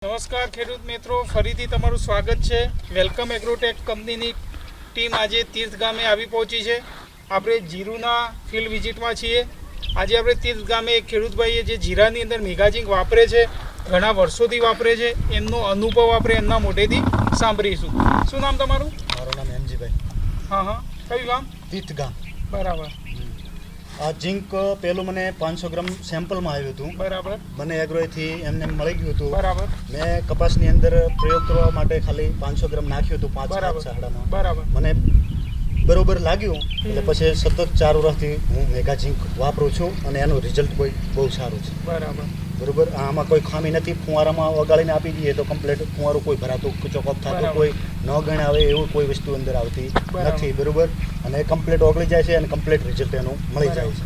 નમસ્કાર ખેડૂત મિત્રો, ફરીથી તમારું સ્વાગત છે. વેલકમ એગ્રોટેક કંપનીની ટીમ આજે તીર્થ ગામે આવી પહોંચી છે. આપણે જીરુના ફિલ્ડ વિઝિટમાં છીએ. આજે આપણે તીર્થ ગામે એક ખેડૂતભાઈએ જે જીરાની અંદર મેગાઝિંક વાપરે છે, ઘણા વર્ષોથી વાપરે છે, એમનો અનુભવ આપણે એમના મોઢેથી સાંભળીશું. શું નામ તમારું? મારું નામ એમજીભાઈ. હા, કયું ગામ? તીર્થ ગામ. બરાબર. આ ઝીંક પહેલું મને 500 ગ્રામ સેમ્પલમાં આવ્યું હતું. બરાબર. મને એગ્રોથી એમને મળી ગયું હતું. બરાબર. મેં કપાસની અંદર પ્રયોગ કરવા માટે ખાલી 500 ગ્રામ નાખ્યું હતું 5 સાડામાં. બરાબર. મને બરોબર લાગ્યું એટલે પછી સતત 4 વર્ષથી હું મેગા ઝીંક વાપરું છું અને એનું રિઝલ્ટ બહુ સારું છે. બરાબર. બરોબર. આમાં કોઈ ખામી નથી. ફુવારામાં ઓગાળીને આપી દઈએ તો કમ્પ્લીટ ફુવારો કોઈ ભરાતું ચોકઅપ થતું કોઈ ન ગણ આવે એવું કોઈ વસ્તુ અંદર આવતી નથી. બરોબર. અને કમ્પ્લીટ ઓગળી જાય છે અને કમ્પ્લીટ રિઝલ્ટ એનું મળી જાય છે.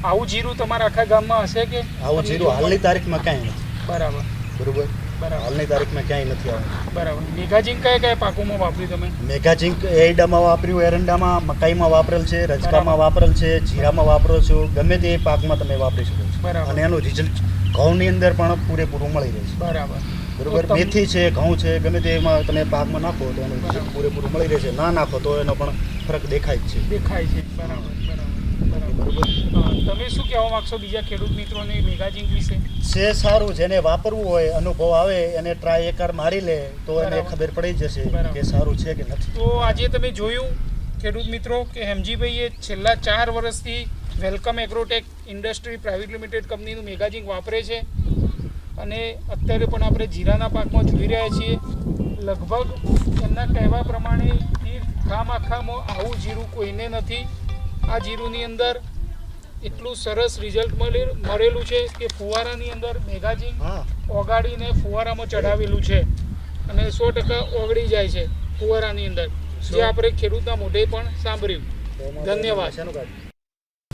આવું જીરું તમારા આખા ગામમાં હશે કે? આવું જીરું હાલની તારીખમાં ક્યાંય નથી. બરાબર. બરોબર. બરાબર. હાલની તારીખમાં ક્યાંય નથી આવતું. બરાબર. મેગાઝિંક કયા કયા પાકોમાં વાપર્યું તમે? મેગાઝિંક એરંડામાં વાપર્યું, એરંડામાં, મકાઈમાં વાપરેલ છે, રજકામાં વાપરેલ છે, જીરામાં વાપરો છો, ગમે તે પાકમાં તમે વાપરી શકો છો. બરાબર. અને એનું રિઝલ્ટ ઘઉંની અંદર પણ પૂરેપૂરું મળી રહે છે. બરાબર. બરોબર. મેથી છે, ઘઉં છે, ગમે તે એમાં તમે પાકમાં નાખો તો એનું રિઝલ્ટ પૂરેપૂરું મળી રહે છે. ના નાખો તો એનો પણ ફરક દેખાય જ છે. દેખાય છે. બરાબર. બરાબર. તમે શું કહેવા માંગશો બીજા ખેડૂત મિત્રોને મેગાઝિંક વિશે? છે સારું, જેને વાપરવું હોય, અનુભવ આવે એને ટ્રાય એકવાર મારી લે તો એને ખબર પડી જશે કે સારું છે કે નથી. તો આજે તમે જોયું ખેડૂત મિત્રો કે હેમજીભાઈએ છેલ્લા 4 વર્ષથી welcome Agrotech industry private limited કંપનીનું મેગાઝિંક વાપરે છે અને અત્યારે પણ આપણે જીરાના પાકમાં જોઈ રહ્યા છીએ. લગભગ એમના કહેવા પ્રમાણે ગામ આખામાં આવું જીરું કોઈને નથી. આ જીરુની અંદર એટલું સરસ રિઝલ્ટ મળેલું છે કે ફુવારાની અંદર મેગાઝિંક ઓગાળીને ફુવારામાં ચડાવેલું છે અને 100% ઓગળી જાય છે ફુવારાની અંદર, જે આપણે ખેડૂતના મોઢે પણ સાંભળ્યું. ધન્યવાદ.